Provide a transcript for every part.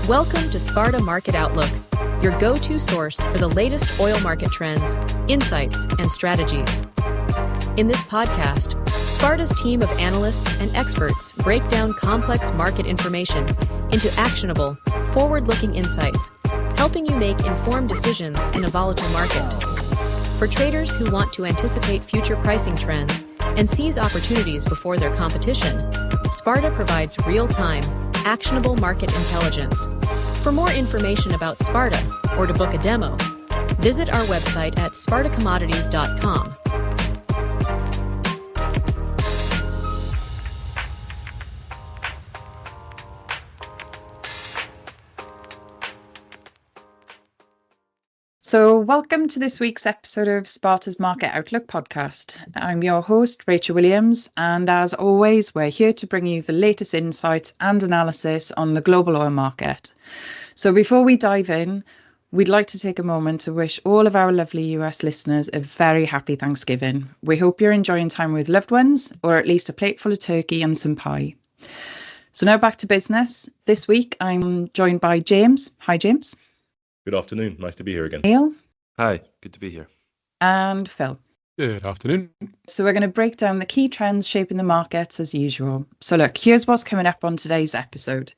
Welcome to Sparta Market Outlook, your go-to source for the latest oil market trends, insights, and strategies. In this podcast, Sparta's team of analysts and experts break down complex market information into actionable, forward-looking insights, helping you make informed decisions in a volatile market. For traders who want to anticipate future pricing trends and seize opportunities before their competition, Sparta provides real-time, actionable market intelligence. For more information about Sparta or to book a demo, visit our website at spartacommodities.com. So welcome to this week's episode of Sparta's Market Outlook Podcast. I'm your host, Rachel Williams, and as always, we're here to bring you the latest insights and analysis on the global oil market. So before we dive in, we'd like to take a moment to wish all of our lovely US listeners a very happy Thanksgiving. We hope you're enjoying time with loved ones, or at least a plate full of turkey and some pie. So now back to business. This week, I'm joined by James. Hi, James. Good afternoon. Nice to be here again. Neil. Hi, good to be here. And Phil. Good afternoon. So we're going to break down the key trends shaping the markets as usual. So look, here's what's coming up on today's episode.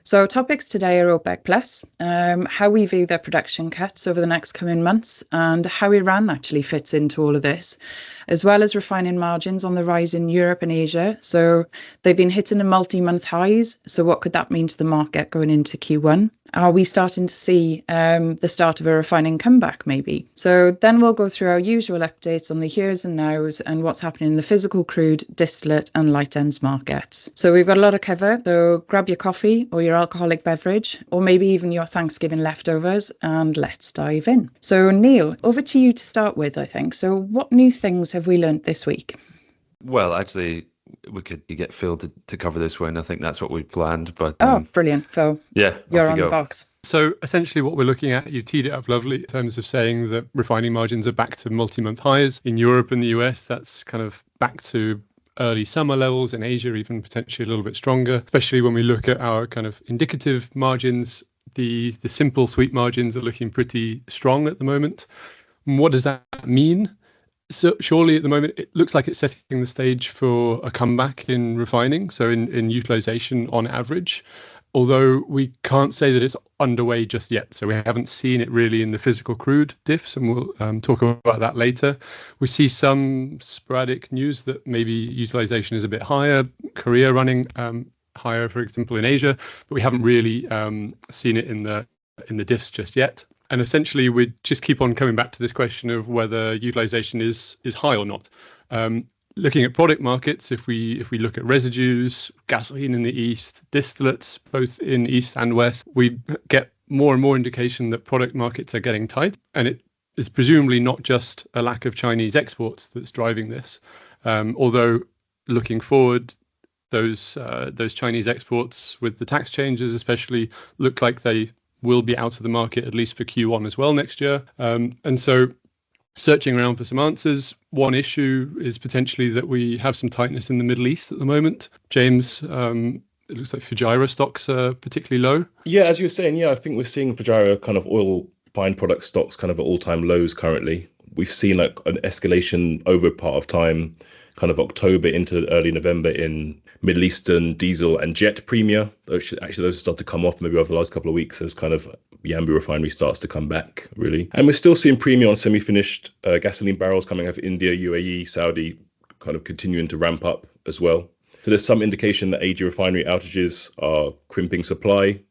So our topics today are OPEC Plus, how we view their production cuts over the next coming months, and how Iran actually fits into all of this, as well as refining margins on the rise in Europe and Asia. So they've been hitting the multi-month highs. So what could that mean to the market going into Q1? Are we starting to see the start of a refining comeback maybe? So then we'll go through our usual updates on the heres and nows and what's happening in the physical crude, distillate and light ends markets. So we've got a lot to cover. So grab your coffee or your alcoholic beverage, or maybe even your Thanksgiving leftovers, and let's dive in. So Neil, over to you to start with, I think. So what new things have we learned this week? Well, actually, we could get Phil to cover this one. I think that's what we planned. But brilliant, Phil. Yeah, you're on the box. So essentially what we're looking at, you teed it up lovely in terms of saying that refining margins are back to multi-month highs in Europe and the US. That's kind of back to early summer levels, in Asia even potentially a little bit stronger, especially when we look at our kind of indicative margins. The simple sweet margins are looking pretty strong at the moment. And what does that mean? So surely at the moment, it looks like it's setting the stage for a comeback in refining, so in utilization on average, although we can't say that it's underway just yet. So we haven't seen it really in the physical crude diffs, and we'll talk about that later. We see some sporadic news that maybe utilization is a bit higher, Korea running higher, for example, in Asia, but we haven't really seen it in the diffs just yet. And essentially, we just keep on coming back to this question of whether utilization is high or not. Looking at product markets, if we look at residues, gasoline in the east, distillates both in east and west, we get more and more indication that product markets are getting tight. And it is presumably not just a lack of Chinese exports that's driving this. Although looking forward, those Chinese exports with the tax changes especially look like they will be out of the market at least for Q1 as well next year. And so searching around for some answers, one issue is potentially that we have some tightness in the Middle East at the moment. James, it looks like Fujairah stocks are particularly low. Yeah, as you were saying, I think we're seeing Fujairah kind of oil fine product stocks kind of at all-time lows currently. We've seen like an escalation over a part of time, kind of October into early November in Middle Eastern diesel and jet premia. Actually, those start to come off maybe over the last couple of weeks as kind of Yanbu refinery starts to come back, really. And we're still seeing premium on semi-finished gasoline barrels coming out of India, UAE, Saudi, kind of continuing to ramp up as well. So there's some indication that AG refinery outages are crimping supply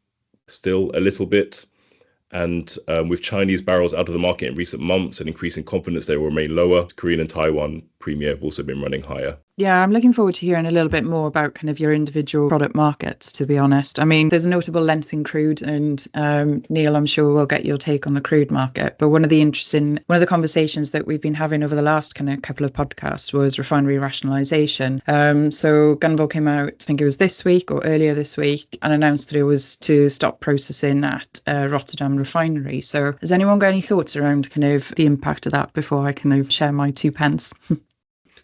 still a little bit. And with Chinese barrels out of the market in recent months and increasing confidence they will remain lower, Korean and Taiwan premium have also been running higher. Yeah, I'm looking forward to hearing a little bit more about kind of your individual product markets, to be honest. I mean, there's a notable length in crude, and Neil, I'm sure we'll get your take on the crude market. But one of the conversations that we've been having over the last kind of couple of podcasts was refinery rationalization. So Gunvor came out, I think it was this week or earlier this week, and announced that it was to stop processing at Rotterdam refinery. So has anyone got any thoughts around kind of the impact of that before I kind of share my 2 pence?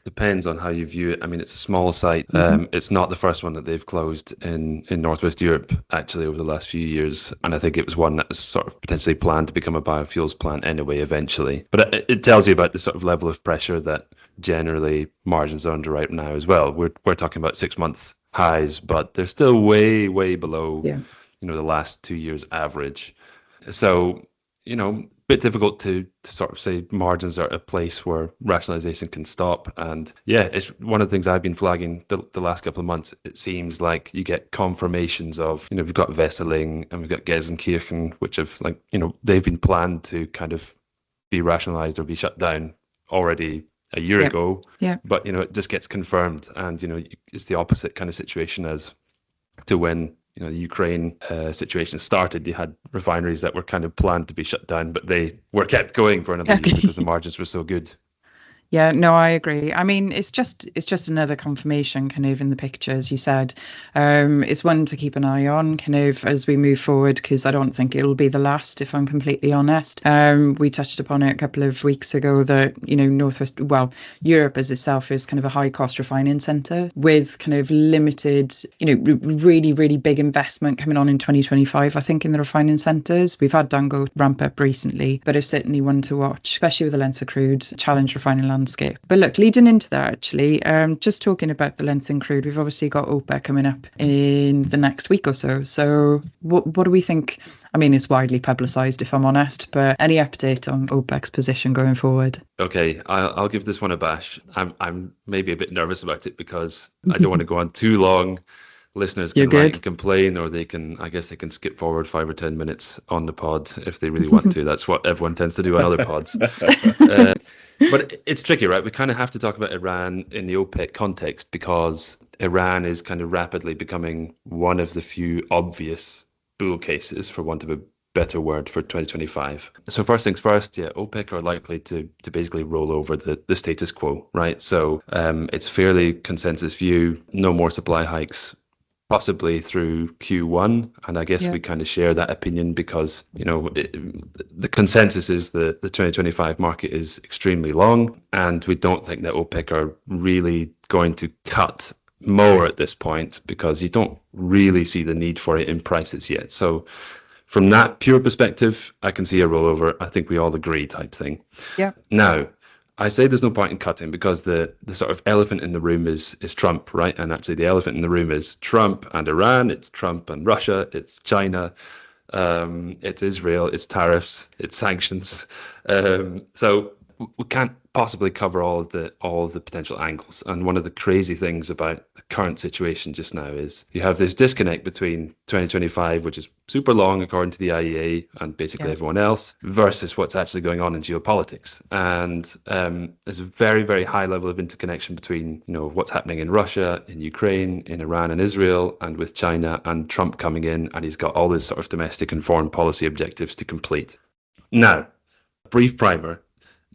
depends on how you view it. I mean, it's a small site. It's not the first one that they've closed in Northwest Europe, actually, over the last few years. And I think it was one that was sort of potentially planned to become a biofuels plant anyway, eventually. But it tells you about the sort of level of pressure that generally margins are under right now as well. We're talking about 6 month highs, but they're still way, way below, the last 2 years average. So, bit difficult to sort of say margins are at a place where rationalization can stop. And it's one of the things I've been flagging the last couple of months. It seems like you get confirmations of, we've got Wesseling and we've got Gelsenkirchen, which have they've been planned to kind of be rationalized or be shut down already a year ago. But, it just gets confirmed. And, it's the opposite kind of situation as to when the Ukraine situation started. You had refineries that were kind of planned to be shut down, but they were kept going for another year because the margins were so good. Yeah, no, I agree. I mean, it's just another confirmation kind of in the picture, as you said. It's one to keep an eye on kind of as we move forward, because I don't think it'll be the last, if I'm completely honest. We touched upon it a couple of weeks ago that, Europe as itself is kind of a high cost refining centre with kind of limited, really, really big investment coming on in 2025, I think, in the refining centres. We've had Dangote ramp up recently, but it's certainly one to watch, especially with the length of crude, challenge refining landscape. But look, leading into that, actually, just talking about the length in crude, we've obviously got OPEC coming up in the next week or so. So what do we think? I mean, it's widely publicised, if I'm honest, but any update on OPEC's position going forward? Okay, I'll give this one a bash. I'm maybe a bit nervous about it because I don't want to go on too long. Listeners can write and complain, or they can skip forward 5 or 10 minutes on the pod if they really want to. That's what everyone tends to do on other pods. But it's tricky, right? We kind of have to talk about Iran in the OPEC context because Iran is kind of rapidly becoming one of the few obvious bull cases, for want of a better word, for 2025. So first things first, OPEC are likely to basically roll over the status quo, right? So it's fairly consensus view, no more supply hikes, possibly through Q1. And I guess we kind of share that opinion because, the consensus is that the 2025 market is extremely long, and we don't think that OPEC are really going to cut more at this point because you don't really see the need for it in prices yet. So from that pure perspective, I can see a rollover. I think we all agree type thing. Yeah. Now, I say there's no point in cutting because the sort of elephant in the room is Trump, right? And actually the elephant in the room is Trump and Iran, it's Trump and Russia, it's China, it's Israel, it's tariffs, it's sanctions. So we can't possibly cover all of the potential angles. And one of the crazy things about the current situation just now is you have this disconnect between 2025, which is super long according to the IEA and basically everyone else, versus what's actually going on in geopolitics. And there's a very, very high level of interconnection between what's happening in Russia, in Ukraine, in Iran and Israel, and with China and Trump coming in, and he's got all his sort of domestic and foreign policy objectives to complete. Now, brief primer.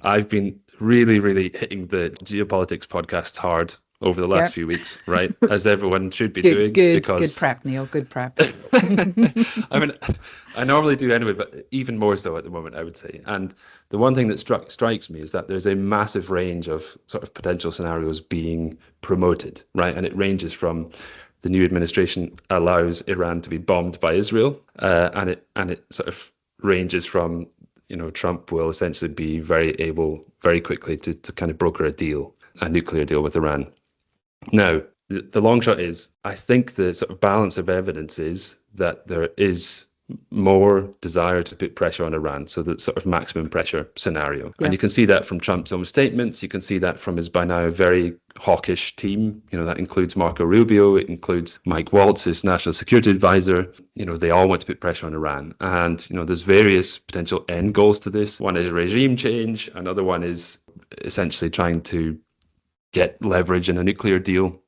I've been really, really hitting the Geopolitics podcast hard over the last few weeks, right? As everyone should be doing. Good prep, Neil. Good prep. I mean, I normally do anyway, but even more so at the moment, I would say. And the one thing that strikes me is that there's a massive range of sort of potential scenarios being promoted, right? And it ranges from the new administration allows Iran to be bombed by Israel, and it sort of ranges from Trump will essentially be very able very quickly to kind of broker a nuclear deal with Iran. Now, the long shot is, I think the sort of balance of evidence is that there is more desire to put pressure on Iran, so that sort of maximum pressure scenario. Yeah. And you can see that from Trump's own statements. You can see that from his by now very hawkish team. That includes Marco Rubio. It includes Mike Waltz, his national security advisor. They all want to put pressure on Iran. And, there's various potential end goals to this. One is regime change. Another one is essentially trying to get leverage in a nuclear deal.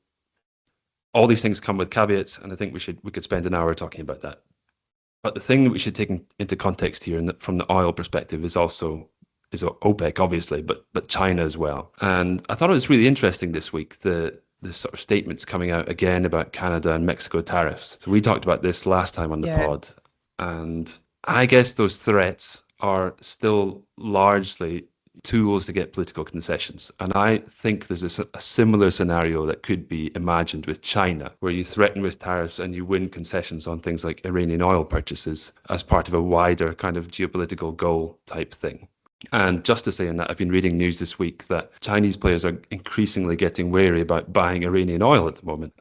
All these things come with caveats, and I think we could spend an hour talking about that. But the thing that we should take into context here, and from the oil perspective, is OPEC, obviously, but China as well. And I thought it was really interesting this week, the sort of statements coming out again about Canada and Mexico tariffs. So we talked about this last time on the pod, and I guess those threats are still largely tools to get political concessions. And I think there's a similar scenario that could be imagined with China, where you threaten with tariffs and you win concessions on things like Iranian oil purchases as part of a wider kind of geopolitical goal type thing. And just to say on that, I've been reading news this week that Chinese players are increasingly getting wary about buying Iranian oil at the moment.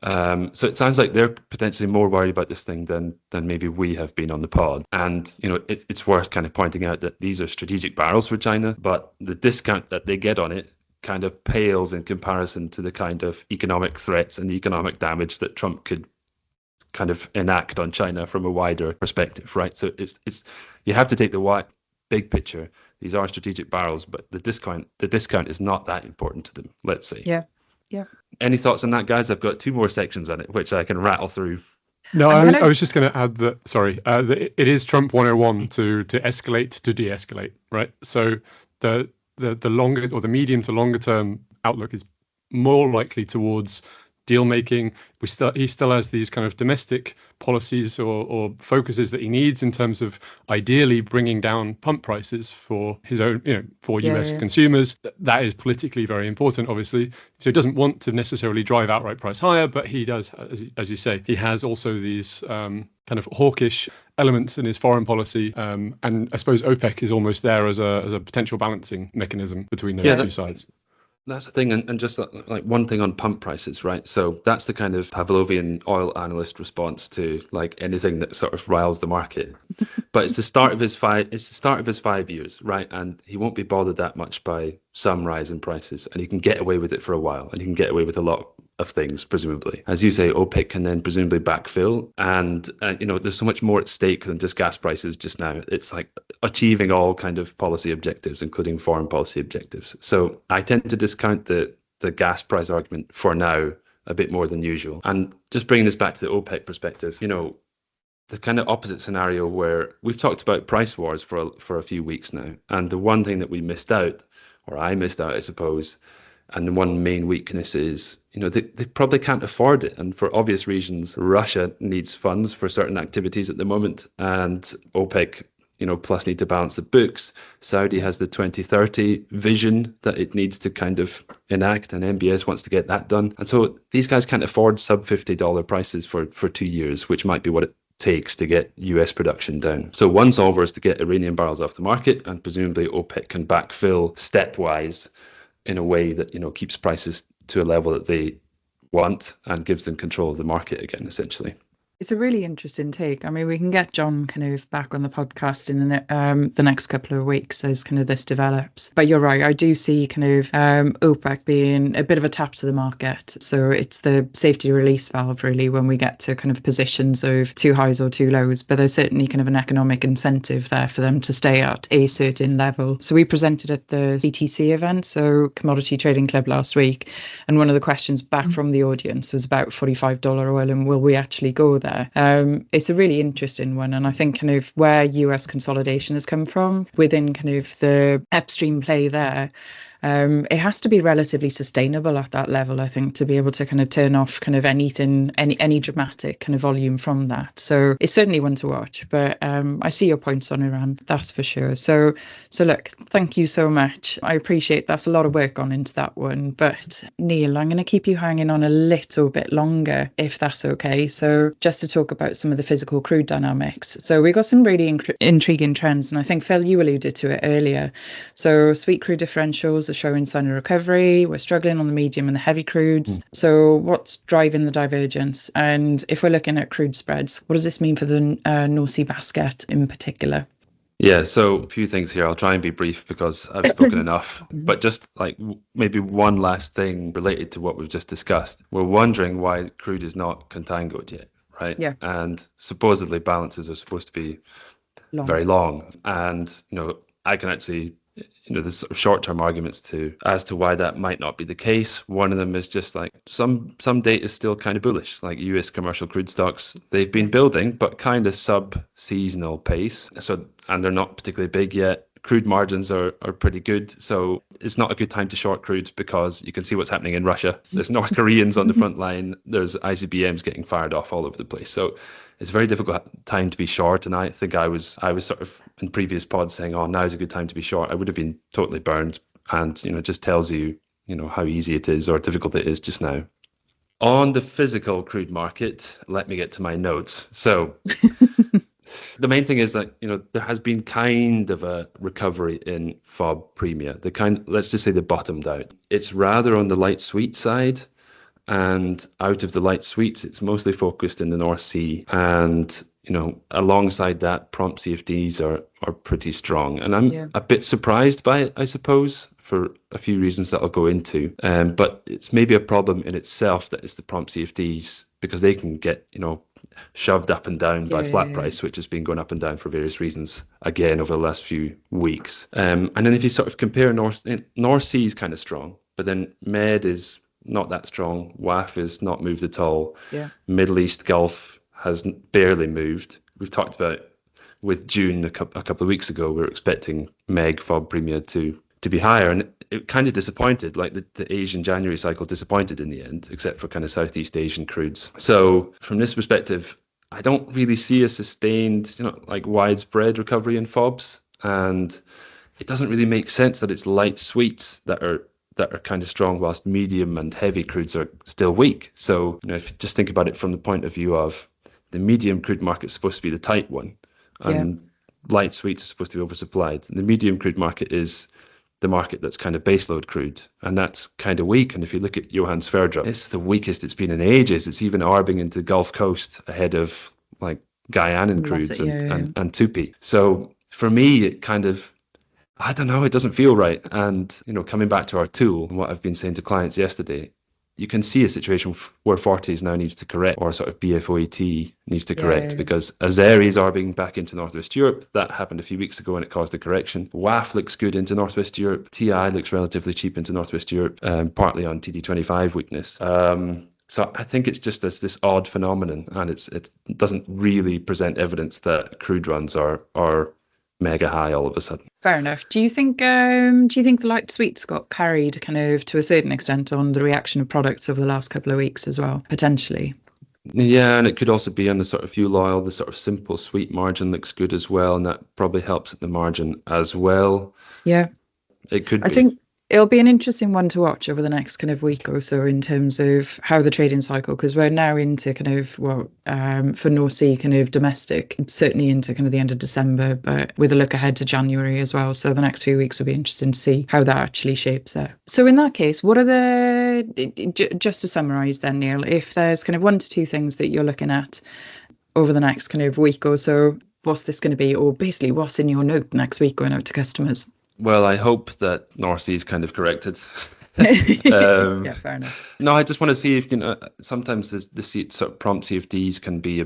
So it sounds like they're potentially more worried about this thing than maybe we have been on the pod. And, it's worth kind of pointing out that these are strategic barrels for China, but the discount that they get on it kind of pales in comparison to the kind of economic threats and economic damage that Trump could kind of enact on China from a wider perspective, right? So it's you have to take the big picture. These are strategic barrels, but the discount is not that important to them, let's say. Yeah. Any thoughts on that, guys? I've got 2 more sections on it, which I can rattle through. No, I was just going to add that, that it is Trump 101 to escalate to de-escalate, right? So the longer or the medium to longer term outlook is more likely towards deal making. He still has these kind of domestic policies or focuses that he needs in terms of ideally bringing down pump prices for his own, for US consumers. That is politically very important, obviously. So he doesn't want to necessarily drive outright price higher, but he does, as you say, he has also these kind of hawkish elements in his foreign policy. And I suppose OPEC is almost there as a potential balancing mechanism between those two sides. That's the thing, and just like one thing on pump prices, right? So that's the kind of Pavlovian oil analyst response to like anything that sort of riles the market. But it's the start of his 5 years, right? And he won't be bothered that much by some rise in prices, and he can get away with it for a while, and he can get away with a lot of things, presumably. As you say, OPEC can then presumably backfill, and there's so much more at stake than just gas prices just now. It's like achieving all kind of policy objectives, including foreign policy objectives. So I tend to discount the gas price argument for now a bit more than usual. And just bringing this back to the OPEC perspective, the kind of opposite scenario where we've talked about price wars for a few weeks now, and the one thing that we missed out, or I missed out, I suppose, and the one main weakness is, they probably can't afford it. And for obvious reasons, Russia needs funds for certain activities at the moment, and OPEC, plus need to balance the books. Saudi has the 2030 vision that it needs to kind of enact, and MBS wants to get that done. And so these guys can't afford sub $50 prices for 2 years, which might be what it takes to get US production down. So one solver is to get Iranian barrels off the market, and presumably OPEC can backfill stepwise in a way that keeps prices to a level that they want and gives them control of the market again, essentially. It's a really interesting take. I mean, we can get John kind of back on the podcast in the next couple of weeks as kind of this develops. But you're right, I do see kind of OPEC being a bit of a tap to the market. So it's the safety release valve, really, when we get to kind of positions of too highs or too lows. But there's certainly kind of an economic incentive there for them to stay at a certain level. So we presented at the CTC event, so Commodity Trading Club, last week. And one of the questions back from the audience was about $45 oil and will we actually go there? It's a really interesting one, and I think kind of where US consolidation has come from within kind of the upstream play there, it has to be relatively sustainable at that level, I think, to be able to kind of turn off kind of anything, any dramatic kind of volume from that. So it's certainly one to watch, but I see your points on Iran, that's for sure. So look, thank you so much. I appreciate that's a lot of work gone into that one, but Neil, I'm going to keep you hanging on a little bit longer, if that's okay. So just to talk about some of the physical crude dynamics. So we got some really intriguing trends, and I think, Phil, you alluded to it earlier. So sweet crude differentials are showing sign of recovery. We're struggling on the medium and the heavy crudes. So what's driving the divergence? And if we're looking at crude spreads, what does this mean for the North Sea basket in particular? Yeah, so a few things here. I'll try and be brief because I've spoken enough. But just like maybe one last thing related to what we've just discussed. We're wondering why crude is not contangoed yet, right? Yeah. And supposedly balances are supposed to be very long. And, I can actually, there's sort of short-term arguments as to why that might not be the case. One of them is just like some data is still kind of bullish, like US commercial crude stocks. They've been building, but kind of sub-seasonal pace. So, and they're not particularly big yet. crude margins are pretty good. So it's not a good time to short crude because you can see what's happening in Russia. There's North Koreans on the front line. There's ICBMs getting fired off all over the place. So it's a very difficult time to be short. And I think I was sort of in previous pods saying, oh, now's a good time to be short. I would have been totally burned. And, it just tells you, how easy it is or difficult it is just now. On the physical crude market, let me get to my notes. So the main thing is that, there has been kind of a recovery in FOB premia. Let's just say they bottomed out. It's rather on the light sweet side. And out of the light sweets, it's mostly focused in the North Sea. And, alongside that, prompt CFDs are pretty strong. And I'm a bit surprised by it, I suppose, for a few reasons that I'll go into. But it's maybe a problem in itself that it's the prompt CFDs, because they can get, shoved up and down by flat price, which has been going up and down for various reasons, again, over the last few weeks. And then if you sort of compare North Sea is kind of strong, but then Med is not that strong. WAF is not moved at all. Yeah. Middle East Gulf has barely moved. We've talked about with June a couple of weeks ago, we were expecting Meg FOB premia to be higher, and it kind of disappointed. Like the Asian January cycle disappointed in the end, except for kind of Southeast Asian crudes. So from this perspective, I don't really see a sustained, widespread recovery in FOBs, and it doesn't really make sense that it's light sweets that are kind of strong, whilst medium and heavy crudes are still weak. So, if you just think about it from the point of view of the medium crude market is supposed to be the tight one, and light sweets are supposed to be oversupplied. And the medium crude market is the market that's kind of baseload crude, and that's kind of weak. And if you look at Johan Sverdrup, it's the weakest it's been in ages. It's even arbing into Gulf Coast ahead of Guyanan crudes and Tupi. So for me, it kind of, I don't know, it doesn't feel right. And, coming back to our tool and what I've been saying to clients yesterday, you can see a situation where Forties now needs to correct, or sort of BFOET needs to correct, because Azeris are being back into Northwest Europe. That happened a few weeks ago and it caused a correction. WAF looks good into Northwest Europe. TI looks relatively cheap into Northwest Europe, partly on TD25 weakness. So I think it's just this odd phenomenon, and it doesn't really present evidence that crude runs are mega high all of a sudden. Fair enough. Do you think the light sweets got carried kind of to a certain extent on the reaction of products over the last couple of weeks as well, potentially? Yeah, and it could also be on the sort of fuel oil. The sort of simple sweet margin looks good as well, and that probably helps at the margin as well. Yeah, it could be. I think it'll be an interesting one to watch over the next kind of week or so in terms of how the trading cycle, because we're now into kind of, for North Sea kind of domestic, certainly into kind of the end of December, but with a look ahead to January as well. So the next few weeks will be interesting to see how that actually shapes out. So in that case, what are just to summarise then, Neil, if there's kind of 1 to 2 things that you're looking at over the next kind of week or so, what's this going to be? Or basically what's in your note next week going out to customers? Well, I hope that North Sea is kind of corrected. Yeah, fair enough. No, I just want to see if, sometimes the sort of prompt CFDs can be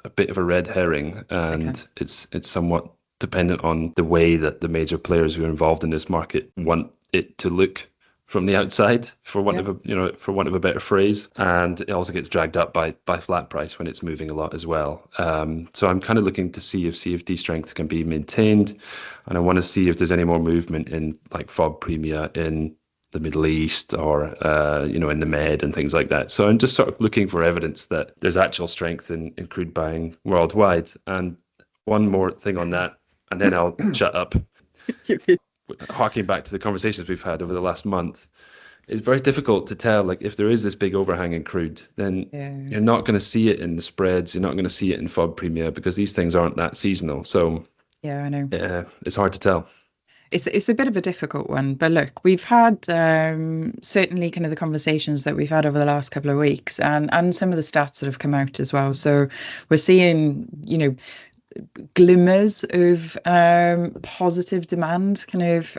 a bit of a red herring, and it's somewhat dependent on the way that the major players who are involved in this market want it to look from the outside, for want of a better phrase, and it also gets dragged up by flat price when it's moving a lot as well. So I'm kind of looking to see if CFD strength can be maintained, and I want to see if there's any more movement in FOB premia in the Middle East or in the Med and things like that. So I'm just sort of looking for evidence that there's actual strength in crude buying worldwide. And one more thing on that, and then I'll shut up. Harking back to the conversations we've had over the last month, it's very difficult to tell, if there is this big overhang in crude, then you're not going to see it in the spreads, you're not going to see it in FOB premia, because these things aren't that seasonal. So yeah, I know. It's hard to tell. It's a bit of a difficult one, but look, we've had certainly kind of the conversations that we've had over the last couple of weeks, and some of the stats that have come out as well. So we're seeing, glimmers of positive demand kind of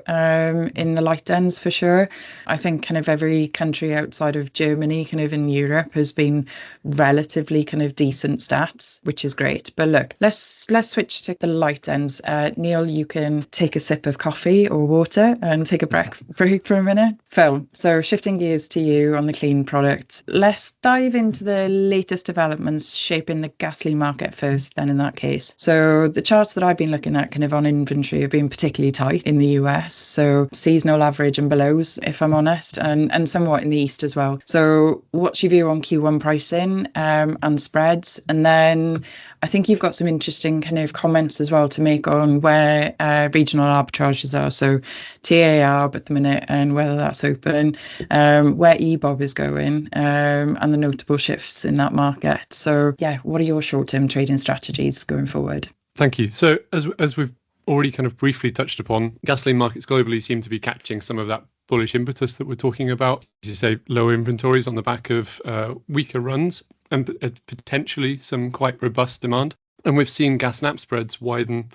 in the light ends for sure. I think kind of every country outside of Germany kind of in Europe has been relatively kind of decent stats, which is great. But look, let's switch to the light ends. Neil, you can take a sip of coffee or water and take a break for a minute. Phil, so shifting gears to you on the clean product, let's dive into the latest developments shaping the gasoline market first then in that case. So So the charts that I've been looking at kind of on inventory have been particularly tight in the US. So seasonal average and belows, if I'm honest, and somewhat in the East as well. So what's your view on Q1 pricing and spreads? And then I think you've got some interesting kind of comments as well to make on where regional arbitrages are. So TAR at the minute and whether that's open, where EBOB is going, and the notable shifts in that market. So yeah, what are your short-term trading strategies going forward? Thank you. So as we've already kind of briefly touched upon, gasoline markets globally seem to be catching some of that bullish impetus that we're talking about. As you say, lower inventories on the back of weaker runs and potentially some quite robust demand. And we've seen gas nap spreads widen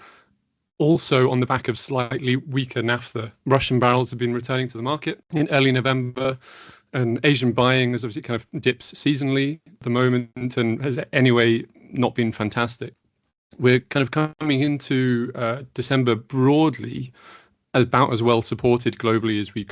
also on the back of slightly weaker naphtha. Russian barrels have been returning to the market in early November, and Asian buying has obviously kind of dips seasonally at the moment and has anyway not been fantastic. We're kind of coming into December broadly about as well supported globally as we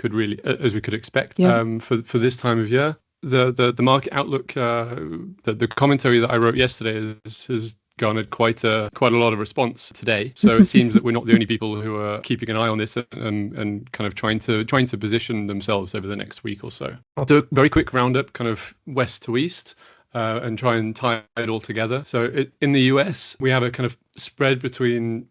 could expect for this time of year. The market outlook, the commentary that I wrote yesterday has garnered quite a lot of response today. So it seems that we're not the only people who are keeping an eye on this and kind of trying to position themselves over the next week or so. I'll do a very quick roundup, kind of west to east, and try and tie it all together. So in the US, we have a kind of spread between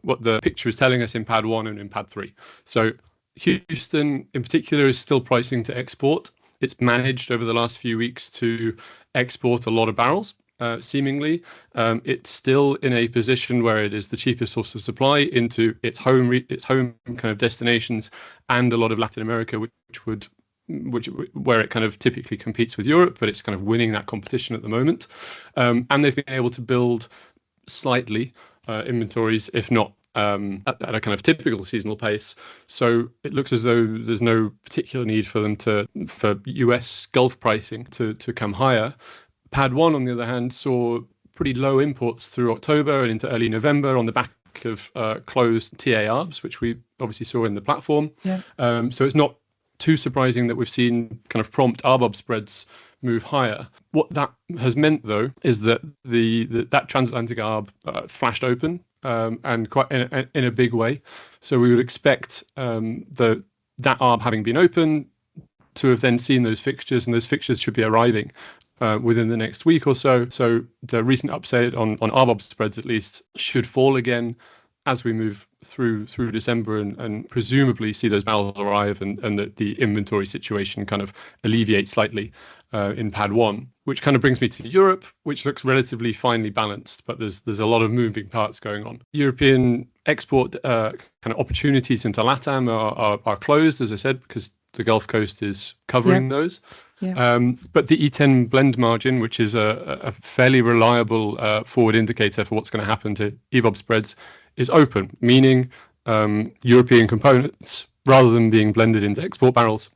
what the picture is telling us in Pad 1 and in Pad 3. So Houston in particular is still pricing to export. It's managed over the last few weeks to export a lot of barrels. Seemingly, it's still in a position where it is the cheapest source of supply into its home kind of destinations and a lot of Latin America, where it kind of typically competes with Europe, but it's kind of winning that competition at the moment. And they've been able to build slightly inventories, if not at a kind of typical seasonal pace. So it looks as though there's no particular need for them for US Gulf pricing to come higher. Pad 1, on the other hand, saw pretty low imports through October and into early November on the back of closed TARs, which we obviously saw in the platform. Yeah. So it's not too surprising that we've seen kind of prompt RBOB spreads move higher. What that has meant, though, is that that transatlantic ARB flashed open and quite in a big way. So we would expect that ARB having been open to have then seen those fixtures, and those fixtures should be arriving within the next week or so. So the recent upside on RBOB spreads at least should fall again as we move through December and presumably see those barrels arrive and that the inventory situation kind of alleviate slightly in Pad 1, which kind of brings me to Europe, which looks relatively finely balanced, but there's a lot of moving parts going on. European export kind of opportunities into LATAM are closed, as I said, because the Gulf Coast is covering those. Yeah. But the E10 blend margin, which is a fairly reliable forward indicator for what's going to happen to EBOB spreads, is open, meaning European components, rather than being blended into export barrels,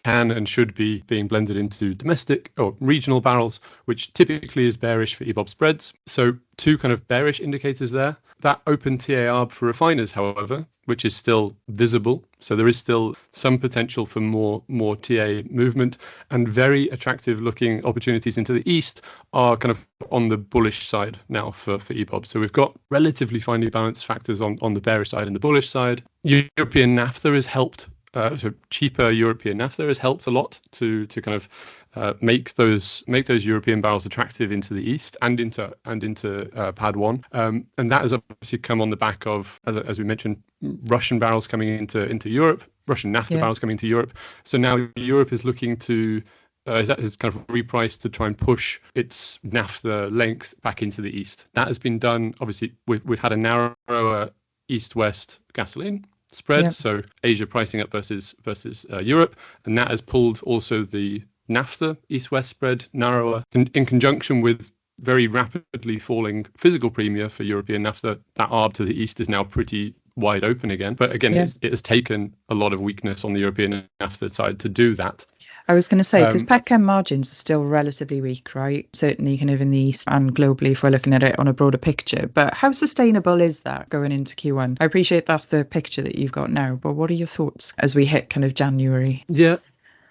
can and should be being blended into domestic or regional barrels, which typically is bearish for EBOB spreads. So two kind of bearish indicators there. That open TAR for refiners, however, which is still visible. So there is still some potential for more TA movement, and very attractive looking opportunities into the east are kind of on the bullish side now for EBOB. So we've got relatively finely balanced factors on the bearish side and the bullish side. European naphtha has helped. So cheaper European naphtha has helped a lot to kind of make those European barrels attractive into the east and into Pad 1, and that has obviously come on the back of, as we mentioned, Russian barrels coming into Europe, Russian naphtha barrels coming into Europe. So now Europe is looking to is kind of repriced to try and push its naphtha length back into the east. That has been done. Obviously, we've had a narrower east-west gasoline spread, so Asia pricing up versus Europe, and that has pulled also the naphtha east-west spread narrower in conjunction with very rapidly falling physical premia for European naphtha. That ARB to the east is now pretty wide open again, but again it has taken a lot of weakness on the European naphtha side to do that. I was going to say, because petchem margins are still relatively weak, right? Certainly kind of in the east and globally if we're looking at it on a broader picture. But how sustainable is that going into Q1? I appreciate that's the picture that you've got now, but what are your thoughts as we hit kind of January? Yeah,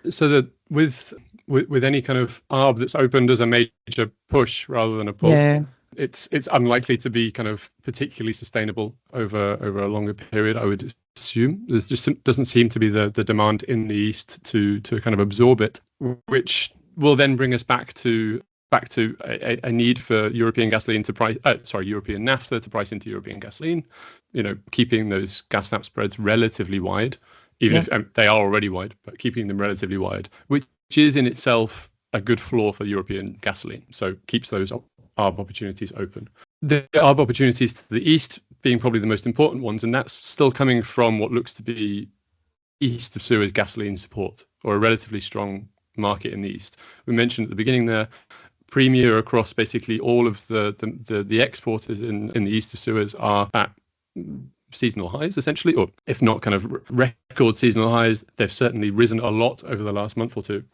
so that with any kind of ARB that's opened as a major push rather than a pull, it's unlikely to be kind of particularly sustainable over a longer period, I would assume. There just doesn't seem to be the demand in the East to kind of absorb it, which will then bring us back to a need for European gasoline to price, European naphtha to price into European gasoline, keeping those gas nap spreads relatively wide, even if they are already wide, but keeping them relatively wide, which is in itself a good floor for European gasoline. So keeps those arb opportunities open. The arb opportunities to the east being probably the most important ones, and that's still coming from what looks to be east of Suez gasoline support, or a relatively strong market in the east. We mentioned at the beginning there, premium across basically all of the exporters in the east of Suez are at seasonal highs, essentially, or if not kind of record seasonal highs. They've certainly risen a lot over the last month or two.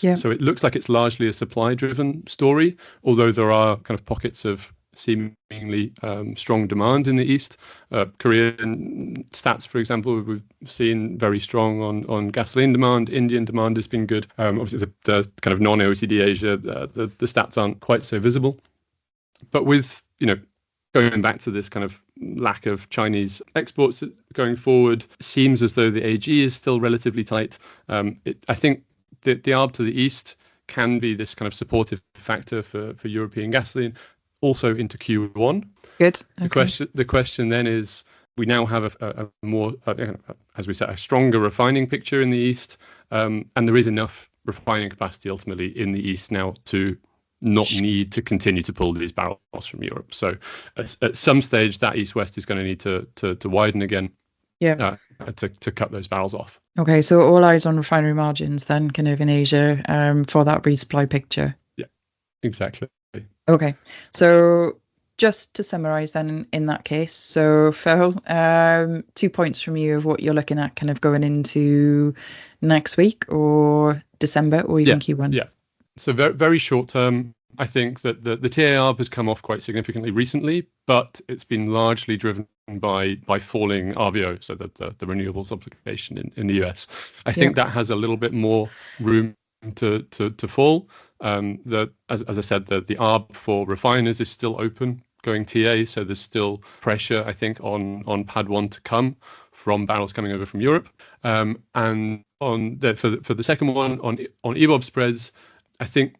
Yeah. So it looks like it's largely a supply-driven story, although there are kind of pockets of seemingly strong demand in the east. Korean stats, for example, we've seen very strong on gasoline demand. Indian demand has been good. Obviously, the kind of non-OECD Asia, the stats aren't quite so visible. But with, going back to this kind of lack of Chinese exports going forward, seems as though the AG is still relatively tight. I think the arb to the east can be this kind of supportive factor for European gasoline, also into Q1. Good. Okay. The question then is, we now have a more, as we said, a stronger refining picture in the east, and there is enough refining capacity ultimately in the east now to not need to continue to pull these barrels from Europe. So at some stage, that east-west is going to need to widen again. Yeah. To cut those barrels off. Okay, so all eyes on refinery margins then, kind of in Asia, for that resupply picture. Yeah, exactly. Okay, so just to summarise then in that case, so Phil, 2 points from you of what you're looking at kind of going into next week or December or even Q1. Yeah, so very, very short term, I think that the TAR has come off quite significantly recently, but it's been largely driven by falling RVO, so the renewables obligation in the US. I think that has a little bit more room to fall. As I said, the arb for refiners is still open going TA, so there's still pressure, I think, on Pad 1 to come from barrels coming over from Europe. And on for the second one on EBOB spreads, I think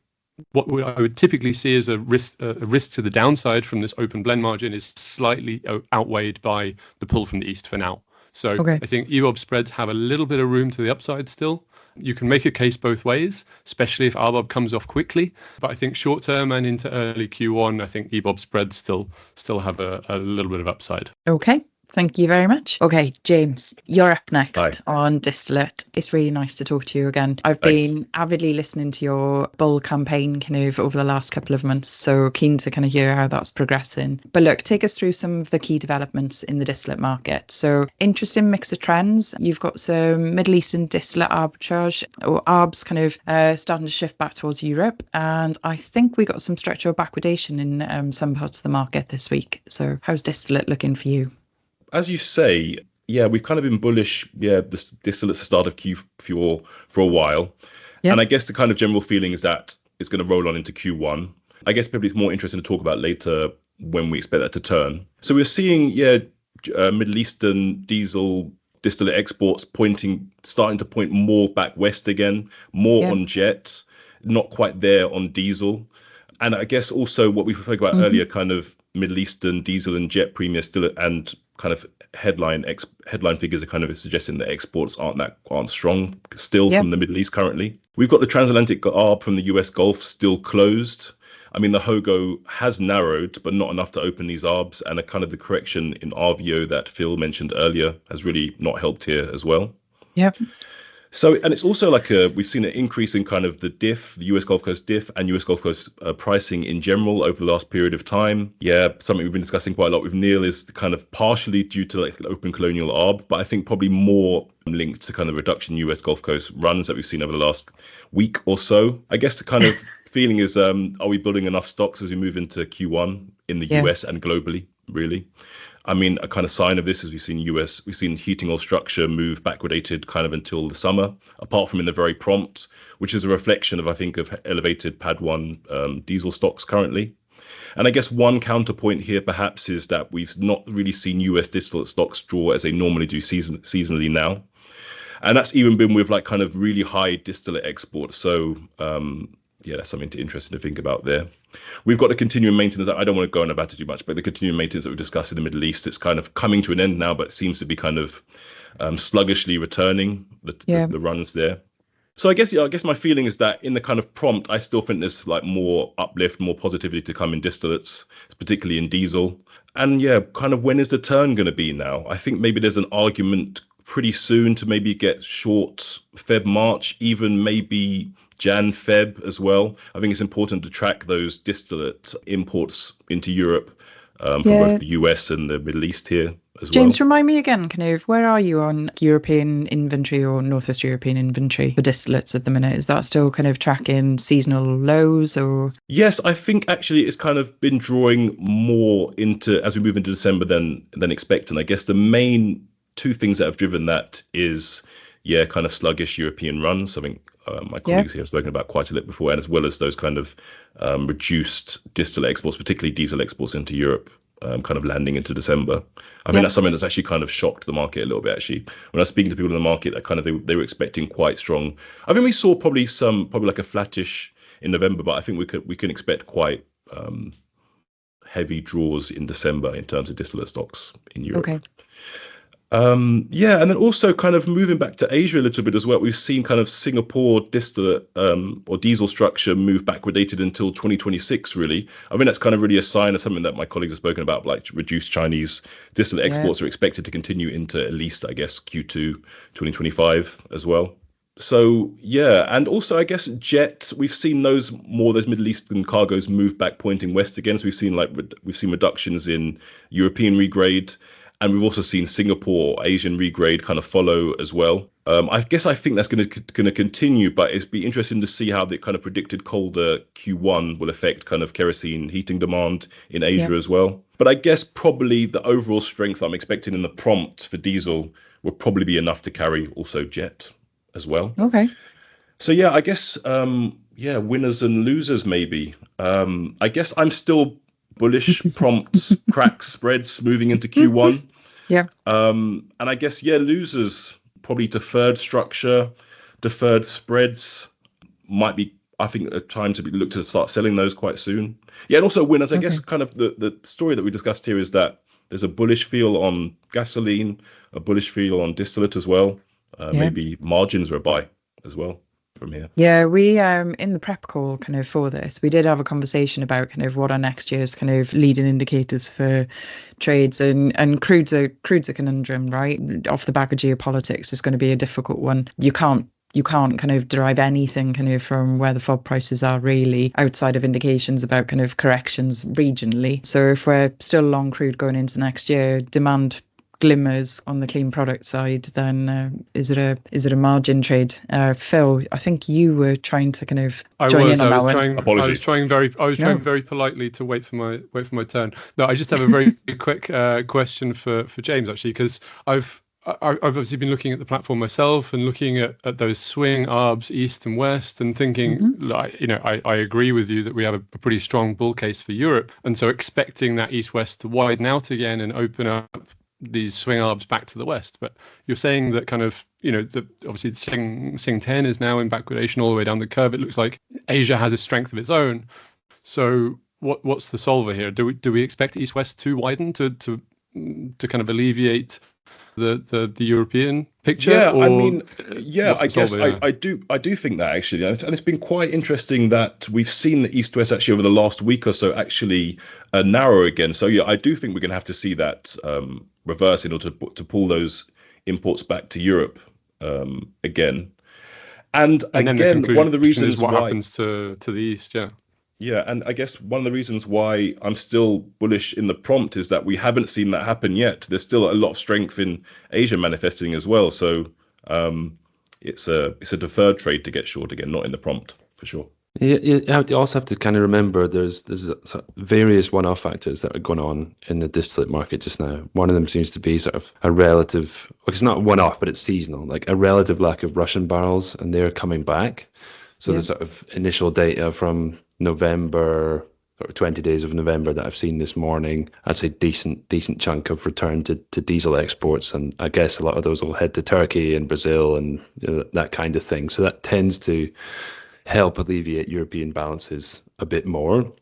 what I would typically see as a risk to the downside from this open blend margin is slightly outweighed by the pull from the east for now. So I think EBOB spreads have a little bit of room to the upside still. You can make a case both ways, especially if RBOB comes off quickly. But I think short term and into early Q1, I think EBOB spreads still have a little bit of upside. Okay. Thank you very much. Okay, James, you're up next on distillate. It's really nice to talk to you again. I've been avidly listening to your bull campaign kind of over the last couple of months, so keen to kind of hear how that's progressing. But look, take us through some of the key developments in the distillate market. So interesting mix of trends. You've got some Middle Eastern distillate arbitrage, or ARBs kind of starting to shift back towards Europe. And I think we got some structural backwardation in some parts of the market this week. So how's distillate looking for you? As you say, we've kind of been bullish, this distillate's the start of Q4 for a while. Yeah. And I guess the kind of general feeling is that it's going to roll on into Q1. I guess probably it's more interesting to talk about later when we expect that to turn. So we're seeing, Middle Eastern diesel distillate exports starting to point more back west again, more on jet, not quite there on diesel. And I guess also what we spoke about earlier, kind of Middle Eastern diesel and jet premium still, and kind of headline figures are kind of suggesting that exports aren't strong still from the Middle East currently. We've got the transatlantic arb from the US Gulf still closed. I mean, the HOGO has narrowed, but not enough to open these arbs, and a kind of the correction in RVO that Phil mentioned earlier has really not helped here as well. Yep. So, and it's also like we've seen an increase in kind of the diff, the US Gulf Coast diff and US Gulf Coast pricing in general over the last period of time. Yeah, something we've been discussing quite a lot with Neil is kind of partially due to like open colonial arb, but I think probably more linked to kind of reduction in US Gulf Coast runs that we've seen over the last week or so. I guess the kind of feeling is, are we building enough stocks as we move into Q1 in the US and globally, really? I mean, a kind of sign of this is we've seen heating oil structure move backwardated kind of until the summer, apart from in the very prompt, which is a reflection of, I think, of elevated Pad 1 diesel stocks currently. And I guess one counterpoint here perhaps is that we've not really seen US distillate stocks draw as they normally do seasonally now. And that's even been with like kind of really high distillate exports. So that's something interesting to think about there. We've got the continuing maintenance. I don't want to go on about it too much, but the continuing maintenance that we discussed in the Middle East, it's kind of coming to an end now, but seems to be kind of sluggishly returning the runs there. So I guess my feeling is that in the kind of prompt, I still think there's like more uplift, more positivity to come in distillates, particularly in diesel. And kind of when is the turn going to be now? I think maybe there's an argument pretty soon to maybe get short Feb, March, even maybe Jan, Feb as well. I think it's important to track those distillate imports into Europe from both the US and the Middle East here as well. James, remind me again, kind of, where are you on European inventory or Northwest European inventory for distillates at the minute? Is that still kind of tracking seasonal lows or? Yes, I think actually it's kind of been drawing more into as we move into December than expected. I guess the main two things that have driven that is kind of sluggish European runs. I think my colleagues here have spoken about quite a bit before, and as well as those kind of reduced distillate exports, particularly diesel exports into Europe, kind of landing into December. I think that's something that's actually kind of shocked the market a little bit. Actually, when I was speaking to people in the market, that kind of they were expecting quite strong. I think we saw probably like a flattish in November, but I think we can expect quite heavy draws in December in terms of distillate stocks in Europe. Okay. And then also kind of moving back to Asia a little bit as well, we've seen kind of Singapore distillate or diesel structure move backwardated until 2026, really. I mean, that's kind of really a sign of something that my colleagues have spoken about, like reduced Chinese distillate exports are expected to continue into at least, I guess, Q2 2025 as well. So, and also, I guess, jet, we've seen those Middle Eastern cargoes move back pointing west again. So we've seen reductions in European regrade. And we've also seen Singapore Asian regrade kind of follow as well. I think that's going to continue, but it's be interesting to see how the kind of predicted colder Q1 will affect kind of kerosene heating demand in Asia as well. But I guess probably the overall strength I'm expecting in the prompt for diesel will probably be enough to carry also jet as well. Okay. So I guess winners and losers maybe. I guess I'm still bullish prompt cracks spreads moving into Q1. And I guess losers probably deferred structure, deferred spreads might be, I think, a time to look to start selling those quite soon. And also winners, I guess kind of the story that we discussed here is that there's a bullish feel on gasoline, a bullish feel on distillate as well. Maybe margins are a buy as well from here. We in the prep call kind of for this, we did have a conversation about kind of what are next year's kind of leading indicators for trades, and crude's a conundrum, right? Off the back of geopolitics, it's going to be a difficult one. You can't kind of derive anything kind of from where the FOB prices are really outside of indications about kind of corrections regionally. So if we're still long crude going into next year, demand glimmers on the clean product side, then is it a margin trade? Phil, I think you were trying to kind of join in on that one. Apologies. I was trying very politely to wait for my turn. No, I just have a very quick question for James, actually, because I've obviously been looking at the platform myself and looking at those swing arbs east and west and thinking, I agree with you that we have a pretty strong bull case for Europe, and so expecting that east-west to widen out again and open up these swing arbs back to the west. But you're saying that kind of, obviously the Sing 10 is now in backwardation all the way down the curve. It looks like Asia has a strength of its own. So what's the solver here? Do we expect east-west to widen to kind of alleviate the European picture? I guess I do think that actually, and it's been quite interesting that we've seen the east-west actually over the last week or so actually narrow again. So I do think we're going to have to see that reverse in order to pull those imports back to Europe again. And again, one of the reasons is what why happens to the east. And I guess one of the reasons why I'm still bullish in the prompt is that we haven't seen that happen yet. There's still a lot of strength in Asia manifesting as well. So it's a deferred trade to get short again, not in the prompt for sure. You also have to kind of remember there's various one-off factors that are going on in the distillate market just now. One of them seems to be sort of a relative, it's not one-off, but it's seasonal, like a relative lack of Russian barrels, and they're coming back. So the sort of initial data from November 20 days of November that I've seen this morning. I'd say decent chunk of return to diesel exports, and I guess a lot of those will head to Turkey and Brazil and that kind of thing. So that tends to help alleviate European balances a bit more.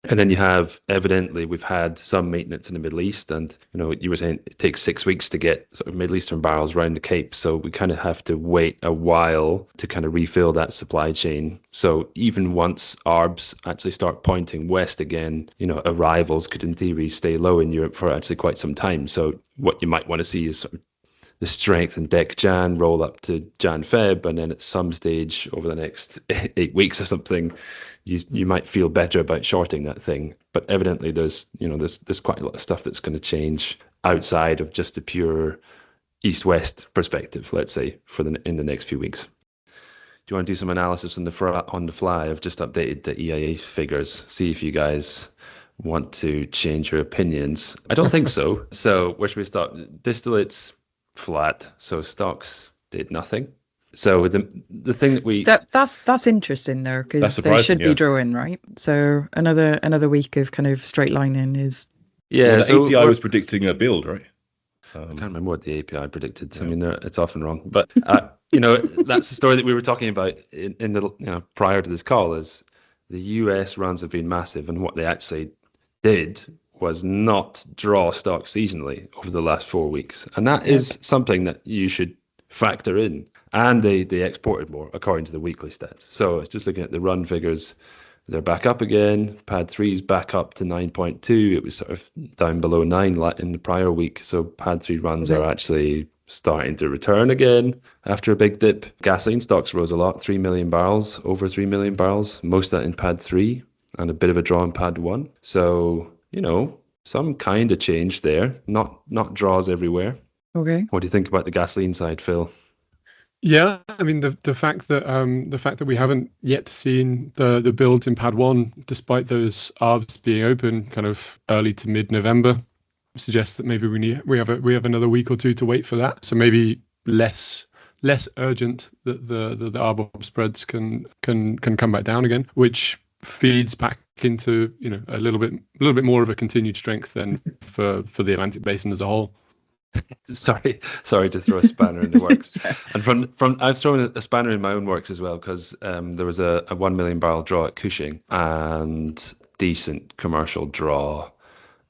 And then you have, evidently, we've had some maintenance in the Middle East, and you were saying it takes 6 weeks to get sort of Middle Eastern barrels around the Cape, so we kind of have to wait a while to kind of refill that supply chain. So even once ARBs actually start pointing west again, arrivals could in theory stay low in Europe for actually quite some time. So what you might want to see is sort of the strength in Dec Jan roll up to Jan Feb, and then at some stage over the next 8 weeks or something, you might feel better about shorting that thing. But evidently there's quite a lot of stuff that's going to change outside of just a pure east-west perspective, let's say, in the next few weeks. Do you want to do some analysis on the fly? I've just updated the EIA figures. See if you guys want to change your opinions. I don't think so. So where should we start? Distillates flat. So stocks did nothing. So the thing that that's interesting though, because they should be drawing, right? So another week of kind of straight lining is the API was predicting a build, right? I can't remember what the API predicted. Yeah. I mean, it's often wrong, but that's the story that we were talking about in the prior to this call. Is the US runs have been massive, and what they actually did was not draw stock seasonally over the last 4 weeks, and that is something that you should factor in. And they exported more according to the weekly stats. So it's just looking at the run figures. They're back up again. Pad 3 is back up to 9.2. It was sort of down below 9 in the prior week. So Pad 3 runs are actually starting to return again after a big dip. Gasoline stocks rose a lot, 3 million barrels, over 3 million barrels, most of that in Pad 3 and a bit of a draw in Pad 1. So, some kind of change there, not draws everywhere. Okay. What do you think about the gasoline side, Phil? Yeah, I mean the fact that we haven't yet seen the builds in Pad 1, despite those ARBs being open kind of early to mid-November, suggests that maybe we have another week or two to wait for that. So maybe less urgent that the ARB spreads can come back down again, which feeds back into a little bit more of a continued strength than for the Atlantic Basin as a whole. Sorry to throw a spanner in the works. And from I've thrown a spanner in my own works as well, because there was a 1 million barrel draw at Cushing and decent commercial draw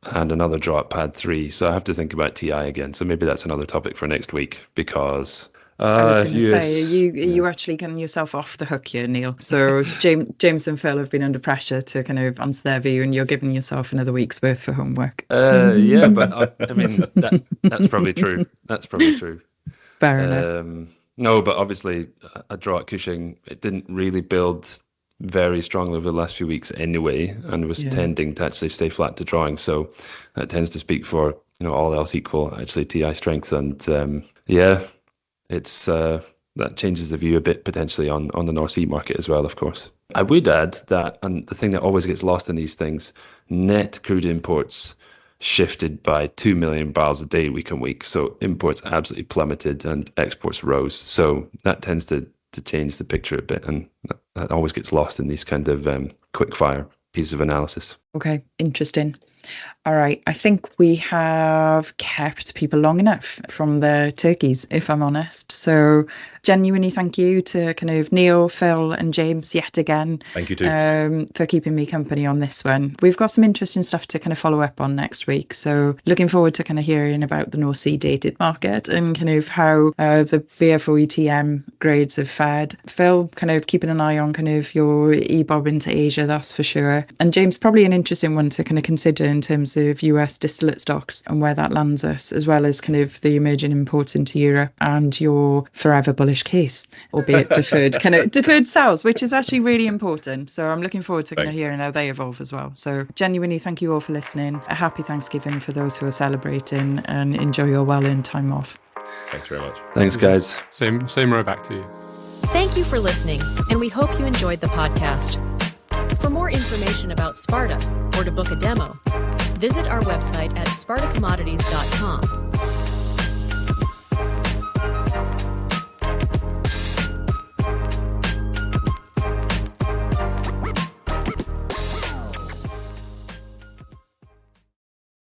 and another draw at Pad 3. So I have to think about TI again. So maybe that's another topic for next week, because I was going to say, you actually getting yourself off the hook here, Neil. So James and Phil have been under pressure to kind of answer their view, and you're giving yourself another week's worth for homework. Yeah, but I mean, that's probably true. That's probably true. Fair enough. No, but obviously a draw at Cushing, it didn't really build very strongly over the last few weeks anyway, and was tending to actually stay flat to drawing. So that tends to speak for, all else equal, actually TI strength. And it's that changes the view a bit potentially on the North Sea market as well, of course. I would add that, and the thing that always gets lost in these things, net crude imports shifted by 2 million barrels a day week on week. So imports absolutely plummeted and exports rose. So that tends to change the picture a bit, and that always gets lost in these kind of quick fire pieces of analysis. Okay, interesting. All right, I think we have kept people long enough from the turkeys, if I'm honest. So genuinely thank you to kind of Neil, Phil and James yet again. Thank you too. For keeping me company on this one. We've got some interesting stuff to kind of follow up on next week. So looking forward to kind of hearing about the North Sea dated market and kind of how the BFO ETM grades have fared. Phil, kind of keeping an eye on kind of your EBOB into Asia, that's for sure. And James, probably an interesting one to kind of consider in terms of US distillate stocks and where that lands us, as well as kind of the emerging imports into Europe and your forever bullish case, albeit deferred sales, which is actually really important. So I'm looking forward to kind of hearing how they evolve as well. So genuinely thank you all for listening. A happy Thanksgiving for those who are celebrating, and enjoy your well-earned time off. Thanks very much. Thanks, guys. Same row back to you. Thank you for listening, and we hope you enjoyed the podcast. For more information about Sparta or to book a demo, visit our website at spartacommodities.com.